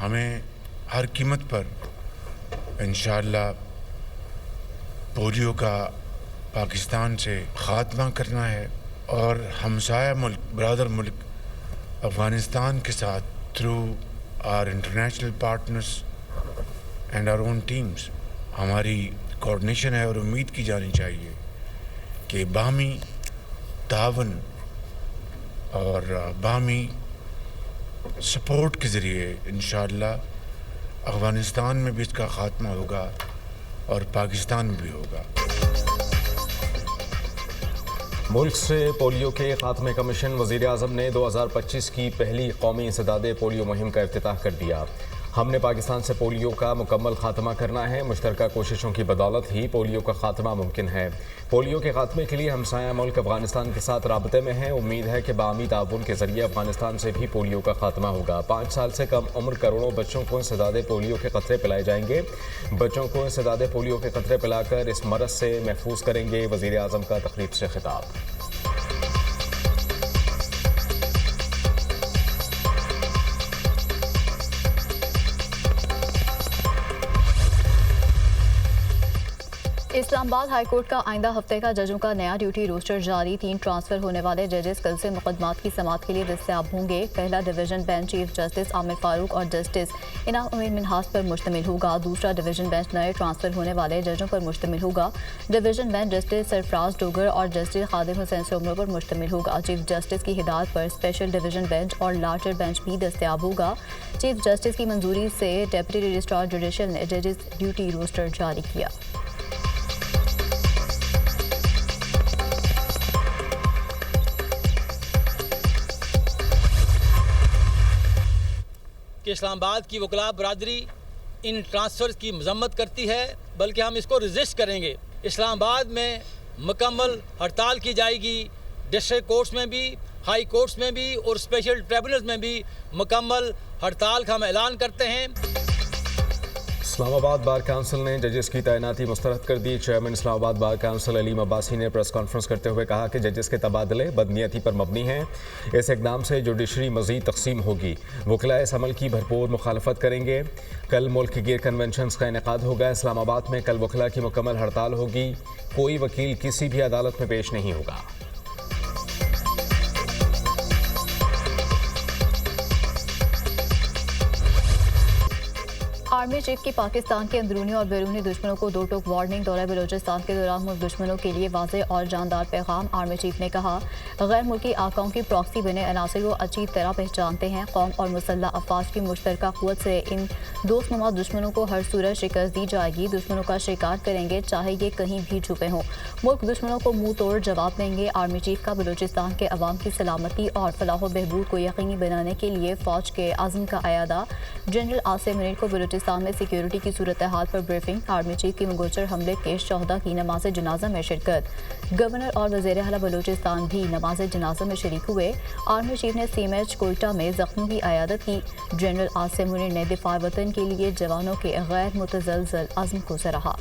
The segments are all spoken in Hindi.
हमें हर कीमत पर इंशाअल्लाह पोलियो का पाकिस्तान से ख़ात्मा करना है और हमसाया मुल्क, ब्रदर मुल्क अफ़गानिस्तान के साथ through our international partners and our own teams हमारी कोऑर्डिनेशन है और उम्मीद की जानी चाहिए कि बाहमी तावन और बाहमी सपोर्ट के ज़रिए इंशाअल्लाह अफ़गानिस्तान में भी इसका ख़ात्मा होगा और पाकिस्तान में भी होगा। मुल्क से पोलियो के खात्मे का मिशन वज़ीर आज़म ने 2025 की पहली कौमी इंसदादे पोलियो मुहिम का इफ्तिताह कर दिया। हमने पाकिस्तान से पोलियो का मुकम्मल खात्मा करना है। मुश्तरका कोशिशों की बदौलत ही पोलियो का खात्मा मुमकिन है। पोलियो के खात्मे के लिए हमसाया मुल्क अफगानिस्तान के साथ राबते में है। उम्मीद है कि बामी ताउन के जरिए अफगानिस्तान से भी पोलियो का खात्मा होगा। 5 साल से कम उम्र करोड़ों बच्चों को इंसदादे पोलियो के कतरे पिलाए जाएंगे। बच्चों को इंसदादे पोलियो के कतरे पिलाकर इस मरज़ से महफूज करेंगे। वज़ीर आज़म का तकरीब से खिताब। इस्लामाबाद हाईकोर्ट का आइंदा हफ्ते का जजों का नया ड्यूटी रोस्टर जारी। 3 ट्रांसफर होने वाले जजेस कल से मुकदमात की समाअत के लिए दस्तयाब होंगे। पहला division bench chief justice Aamir Farooq और जस्टिस इनाम उमीन मिनहास पर मुश्तमिल होगा। दूसरा डिवीजन बेंच नए ट्रांसफर होने वाले जजों पर मुश्तमिल होगा। Division bench justice Sarfaraz Dogar और जस्टिस खादिम हुसैन सोमरो पर मुश्तमिल होगा। चीफ जस्टिस की हिदायत पर स्पेशल डिवीजन बेंच और लार्जर बेंच भी दस्तयाब होगा। चीफ जस्टिस की मंजूरी से डेप्यूटी रजिस्ट्रार जुडिशल ने जजेस ड्यूटी रोस्टर जारी किया। कि इस्लामाबाद की वकला बरादरी इन ट्रांसफ़र्स की मजम्मत करती है, बल्कि हम इसको रजिस्ट करेंगे। इस्लामाबाद में मुकम्मल हड़ताल की जाएगी। डिस्ट्रिक्ट कोर्ट्स में भी, हाई कोर्ट्स में भी और स्पेशल ट्रिब्यूनल्स में भी मुकम्मल हड़ताल का हम ऐलान करते हैं। इस्लामाबाद बार काउंसिल ने जजेस की तैनाती मुस्तरद कर दी। Chairman Islamabad bar council Aleem Abbasi ने प्रेस कॉन्फ्रेंस करते हुए कहा कि जजेस के तबादले बदनीयती पर मबनी हैं। इस इकदाम से जुडिशरी मजीद तकसीम होगी। वकला इस अमल की भरपूर मुखालफत करेंगे। कल मुल्क गिर कन्वेंशन का इनेकाद होगा। इस्लामाबाद में कल वकला की मुकम्मल हड़ताल होगी। कोई वकील किसी भी अदालत में पेश नहीं होगा। आर्मी चीफ की पाकिस्तान के अंदरूनी और बैरूनी दुश्मनों को 2 टूक वार्निंग। दौरे बलोचिस्तान के दौरान मुल्क दुश्मनों के लिए वाज़ेह और जानदार पैगाम। आर्मी चीफ ने कहा, गैर मुल्की आकाओं की प्रॉक्सी बने अनासर को अच्छी तरह पहचानते हैं। कौम और मुसल्लह अफवाज की मुश्तरका क़ुव्वत से इन दोस्तनुमा दुश्मनों को हर सूरत शिकस्त दी जाएगी। दुश्मनों का शिकार करेंगे, चाहे ये कहीं भी छुपे हों। मुल्क दुश्मनों को मुंह तोड़ जवाब देंगे। आर्मी चीफ का बलोचिस्तान के अवाम की सलामती और फलाह बहबूद को यकीनी बनाने के लिए फ़ौज के आज़म का अयादा। जनरल आसिम मुनीर को बलोचिस्तान में सिक्योरिटी की सूरत हाल पर ब्रीफिंग। आर्मी चीफ की मुगोचर हमले के शहदा की नमाज जनाजा में शिरकत। गवर्नर और वज़ीर आला बलोचिस्तान भी नमाज जनाजा में शरीक हुए। आर्मी चीफ ने CMH कोयटा में जख्मियों की अयादत की। जनरल आसिम मुनीर ने दिफा वतन के लिए जवानों के गैर मुतज़लज़ल अज़्म को सराहा।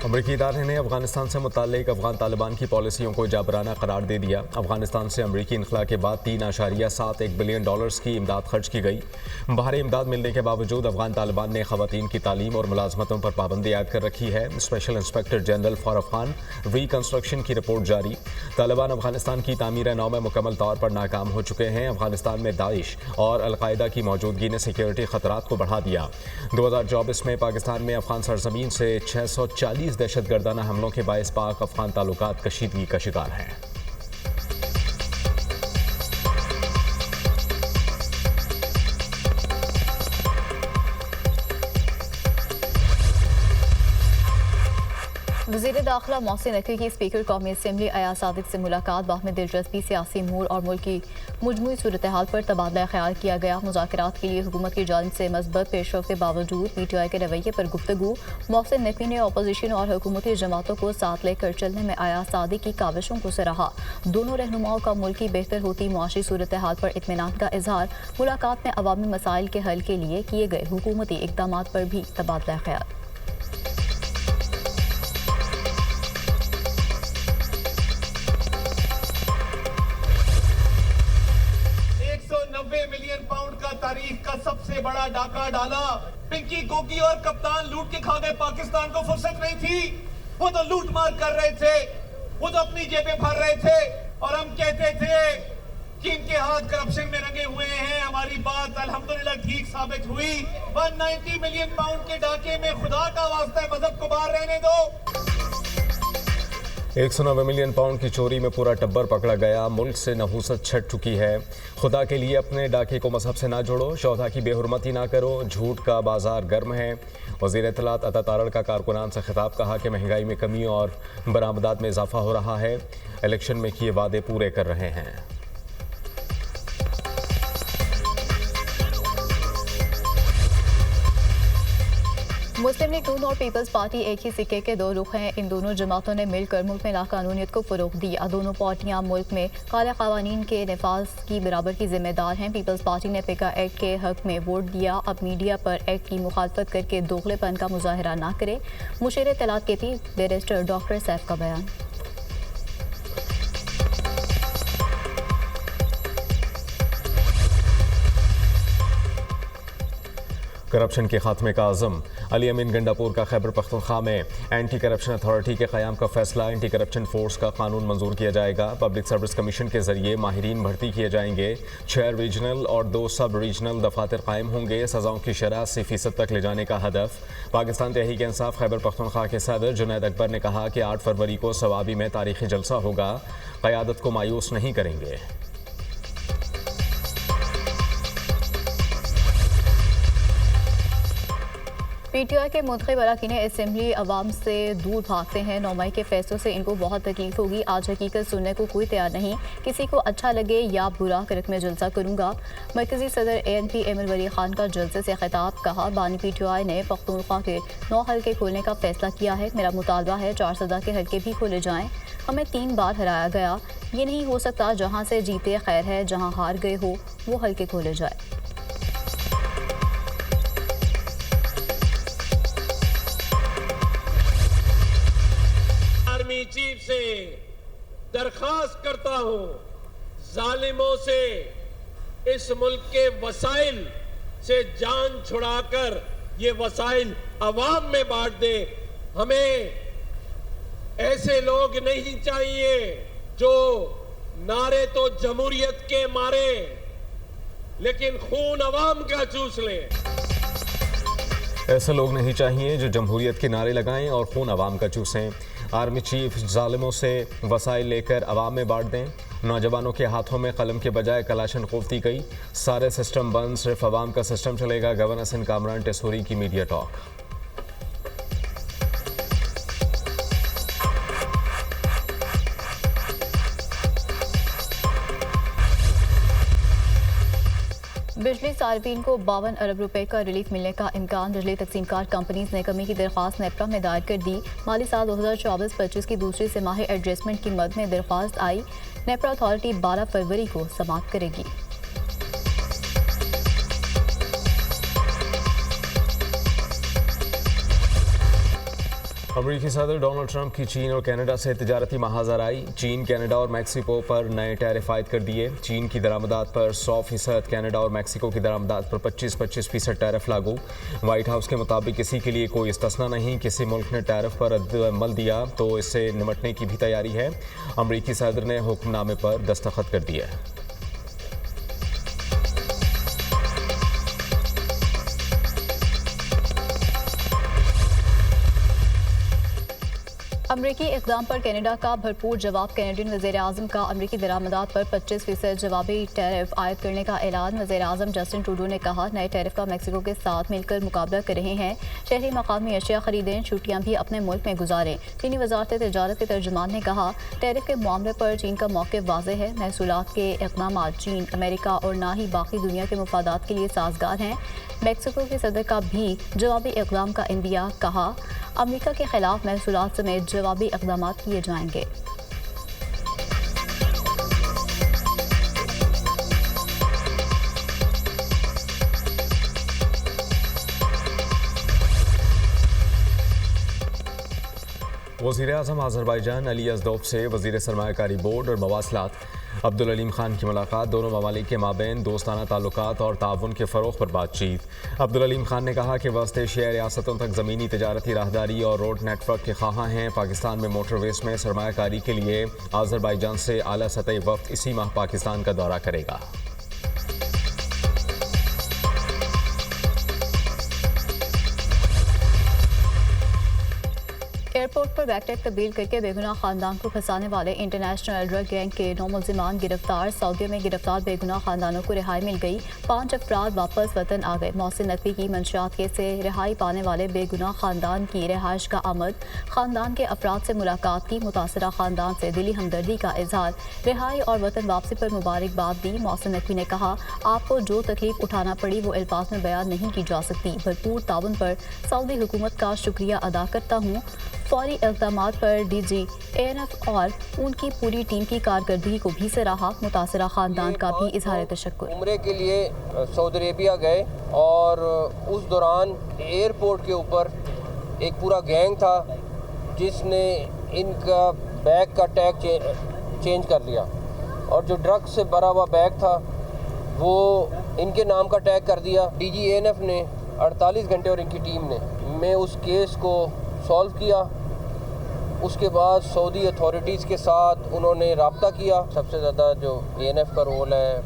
अमरीकी इदारे ने अफगानिस्तान से मुताल्लिक अफगान तालिबान की पॉलिसियों को जाबराना करार दे दिया। अफगानिस्तान से अमरीकी इनखला के बाद $3.71 बिलियन की इमदाद खर्च की गई। बाहरी इमदाद मिलने के बावजूद अफगान तालिबान ने खवातीन की तालीम और मुलाजमतों पर पाबंदी आयद कर रखी है। Special inspector general for Afghan reconstruction की रिपोर्ट जारी। तालिबान अफगानिस्तान की तामीर नौ में मुकम्मल तौर पर नाकाम हो चुके हैं। अफगानिस्तान में दाइश और अलकायदा की मौजूदगी ने सिक्योरिटी खतरात को बढ़ा दिया। 2024 में पाकिस्तान में अफगान सरजमीन से 640 दहशतगर्दाना हमलों के बायस पाक अफगान ताल्लुकात कशीदगी का शिकार हैं। वज़ीर दाखिला मोहसिन नकवी की स्पीकर कौमी असम्बली अयाज सादिक से मुलाकात। बाहमी दिलचस्पी, सियासी मूड और मुल्क की मजमूई सूरत हाल पर तबादला ख्याल किया गया। मुज़ाकरात के लिए हुकूमत की जानिब से मस्बत पेशरफ के बावजूद PTI के रवैये पर गुफ्तगू। मोहसिन नकवी ने अपोजिशन और हुकूमती जमातों को साथ लेकर चलने में अयाज सादिक की काविशों को सराहा। दोनों रहनुमाओं का मुल्क की बेहतर होती मुआशी सूरत हाल पर इत्मीनान का इजहार। मुलाकात में अवामी मसाइल के हल के लिए किए गए हुकूमती इक़दामात पर भी तबादला ख्याल। तारीख का सबसे बड़ा डाका डाला। पिंकी गोगी और कप्तान लूट के खा गए, पाकिस्तान को फुर्सत नहीं थी। वो तो लूट मार कर रहे थे, वो तो अपनी जेबें भर रहे थे, और हम कहते थे कि इनके हाथ करप्शन में रंगे हुए हैं। हमारी बात अल्हम्दुलिल्लाह ठीक साबित हुई। 190 मिलियन पाउंड के डाके में खुदा का वास्ता है, मजहब को बाहर रहने दो। 190 मिलियन पाउंड की चोरी में पूरा टब्बर पकड़ा गया। मुल्क से नहूसत छट चुकी है। खुदा के लिए अपने डाके को मजहब से ना जोड़ो, शोधा की बेहुरमती ना करो, झूठ का बाजार गर्म है। वज़ीर इत्तलात अता तारड़ का कारकुनान से खिताब, कहा कि महंगाई में कमी और बरामदात में इजाफा हो रहा है। इलेक्शन में किए वादे पूरे कर रहे हैं। मुस्लिम लीग नून और पीपल्स पार्टी एक ही सिक्के के दो रुख हैं। इन दोनों जमातों ने मिलकर मुल्क में लाकानूनियत को फ़रोग़ दिया। दोनों पार्टियां मुल्क में काला क़वानीन के नफाज की बराबर की जिम्मेदार हैं। पीपल्स पार्टी ने पिका एक्ट के हक में वोट दिया। अब मीडिया पर एक्ट की मुखालफत करके दोगलेपन का मुजाहरा ना करे। मुशीर इत्तलात के पी बैरिस्टर डॉक्टर सैफ का बयान। करप्शन के खात्मे का आज़म, अली अमीन गंडापुर का खैबर पख्तूनख्वा में एंटी करप्शन अथॉरिटी के क़याम का फैसला। एंटी करप्शन फोर्स का कानून मंजूर किया जाएगा। पब्लिक सर्विस कमीशन के जरिए माहिरीन भर्ती किए जाएंगे। 6 रीजनल और 2 सब रीजनल दफातर कायम होंगे। सज़ाओं की शरह 80% तक ले जाने का हदफ। पाकिस्तान तहरीक इंसाफ खैबर पख्तूनख्वा के सदर जुनैद अकबर ने कहा कि 8 फरवरी को सवाबी में तारीखी जलसा होगा। क़यादत को मायूस नहीं करेंगे। पीटीआई के मुंतखब अरकान असम्बली अवाम से दूर भागते हैं। 9 मई के फैसलों से इनको बहुत तकलीफ होगी। आज हकीकत सुनने को कोई तैयार नहीं। किसी को अच्छा लगे या बुरा, करक में जलसा करूंगा। मरकजी सदर ANP एमिल वली खान का जलसे से खिताब, कहा बानी पीटीआई ने पख्तूनख्वा के 9 हल्के खोलने का फैसला किया है। मेरा मुतालबा है 4 सदा के हल्के भी खोले जाएँ। हमें 3 बार हराया गया, ये नहीं हो सकता। जहाँ से जीते खैर है, जहाँ हार गए हो वो हल्के खोले जाए। चीफ से दरखास्त करता हूं, जालिमों से इस मुल्क के वसाइल से जान छुड़ाकर ये वसाइल अवाम में बांट दे। हमें ऐसे लोग नहीं चाहिए जो नारे तो जमहूरियत के मारे लेकिन खून अवाम का चूस ले। ऐसे लोग नहीं चाहिए जो जमहूरियत के नारे लगाएं और खून अवाम का चूसें। आर्मी चीफ जालिमों से वसाइल लेकर अवाम में बांट दें। नौजवानों के हाथों में कलम के बजाय कलाशन खोफ दी गई। सारे सिस्टम बंद, सिर्फ अवाम का सिस्टम चलेगा। गवर्नर सिंध कामरान टेसूरी की मीडिया टॉक। बिजली सार्फिन को 52 अरब रुपए का रिलीफ मिलने का इम्कान। बिजली तकसीमकार कंपनीज ने कमी की दरख्वास्त नेपरा में दायर कर दी। माली साल 2024-25 की दूसरी तिमाही एडजस्टमेंट की मद में दरख्वास्त आई। नेपरा अथॉरिटी 12 फरवरी को समाप्त करेगी। अमेरिकी सदर डोनाल्ड ट्रंप की चीन और कनाडा से तिजारती महाजराई। चीन कनाडा और मैक्सिको पर नए टैरिफ आयद कर दिए। चीन की दरामदात पर 100%, कनाडा और मैक्सिको की दरामदात पर 25% टैरिफ लागू। व्हाइट हाउस के मुताबिक किसी के लिए कोई इस्तिस्ना नहीं। किसी मुल्क ने टैरिफ पर रद्द-ए-अमल दिया तो इससे निमटने की भी तैयारी है। अमेरिकी सदर ने हुक्मनामे पर दस्तखत कर दिया। अमरीकी इक़दाम पर कनाडा का भरपूर जवाब। कैनेडियन वज़ीर-ए-आज़म का अमरीकी दरामदात पर 25% जवाबी टैरिफ आयद करने का ऐलान। वज़ीर-ए-आज़म जस्टिन ट्रूडो ने कहा नए टैरिफ का मैक्सिको के साथ मिलकर मुकाबला कर रहे हैं। शहरी मकामी अशिया खरीदें, छुट्टियां भी अपने मुल्क में गुजारें। चीनी वज़ारत तिजारत के तर्जुमान ने कहा टैरिफ के मामले पर चीन का मौक़िफ़ वाज़ेह है। महसूलात के इक़दाम चीन, अमेरिका और ना ही बाकी दुनिया के मफादात के लिए साजगार हैं। मैक्सिको के सदर का भी जवाबी इक़दाम का इंदिया। कहा अमेरिका के खिलाफ महसूलात समेत जवाबी इक़दाम किए जाएंगे। वज़ीर-ए-आज़म आज़रबाईजान अली यज़दोफ से वज़ीर सरमायाकारी बोर्ड और मवासलात अब्दुल अलीम खान की मुलाकात, दोनों ममालिक के माबैन दोस्ताना ताल्लुकात और ताउन के फ़रोग़ पर बातचीत। अब्दुल अलीम खान ने कहा कि वस्त एशियाई रियासतों तक ज़मीनी तजारती राहदारी और रोड नेटवर्क के ख़्वाहां हैं। पाकिस्तान में मोटरवेज़ में सरमायाकारी के लिए आज़रबाईजान से आला सतही वफ़द इसी माह पाकिस्तान का दौरा करेगा। एयरपोर्ट पर बैकटैग तब्दील करके बेगुनाह खानदान को फंसाने वाले इंटरनेशनल ड्रग गैंग के 9 मुल्जिमान गिरफ्तार। सऊदी में गिरफ्तार बेगुनाह खानदानों को रिहाई मिल गई। 5 अफराद वापस वतन आ गए। मोहसिन नकवी की मंशियात केस से रिहाई पाने वाले बेगुनाह खानदान की रिहाइश का आमद, खानदान के अफराद से मुलाकात की, मुतासरा खानदान से दिली हमदर्दी का इजहार, रिहाई और वतन वापसी पर मुबारकबाद दी। मोहसिन नकवी ने कहा, आपको जो तकलीफ उठाना पड़ी वो अल्फाज में बयान नहीं की जा सकती। भरपूर ताउन पर सऊदी हुकूमत का शुक्रिया अदा करता हूँ। फौरी इल्ज़ामात पर DG ANF और उनकी पूरी टीम की कारकर्दगी को भी सराहा। मुतासरा खानदान का भी इजहार तशक्कुर। उम्रे के लिए सऊदी अरेबिया गए और उस दौरान एयरपोर्ट के ऊपर एक पूरा गैंग था जिसने इनका बैग का टैग चेंज कर लिया और जो ड्रग्स से भरा हुआ बैग था वो इनके नाम का टैग कर दिया। DG ANF ने 48 घंटे और इनकी टीम ने उस केस को सॉल्व किया। उसके बाद सऊदी अथॉरिटीज़ के साथ उन्होंने रब्ता किया। सबसे ज़्यादा जो ANF का रोल है,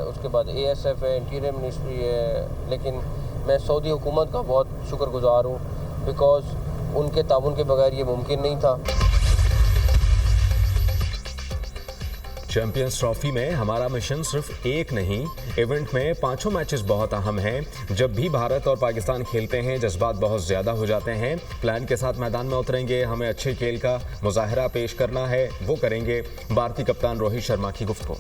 उसके बाद ASF है, इंटीरियर मिनिस्ट्री है, लेकिन मैं सऊदी हुकूमत का बहुत शुक्रगुजार हूँ बिकॉज़ उनके ताउन के बगैर ये मुमकिन नहीं था। चैंपियंस ट्रॉफी में हमारा मिशन सिर्फ एक नहीं, इवेंट में 5 मैचेस बहुत अहम हैं। जब भी भारत और पाकिस्तान खेलते हैं जज्बात बहुत ज़्यादा हो जाते हैं। प्लान के साथ मैदान में उतरेंगे, हमें अच्छे खेल का मुजाहरा पेश करना है, वो करेंगे। भारतीय कप्तान रोहित शर्मा की गुफ्तगू।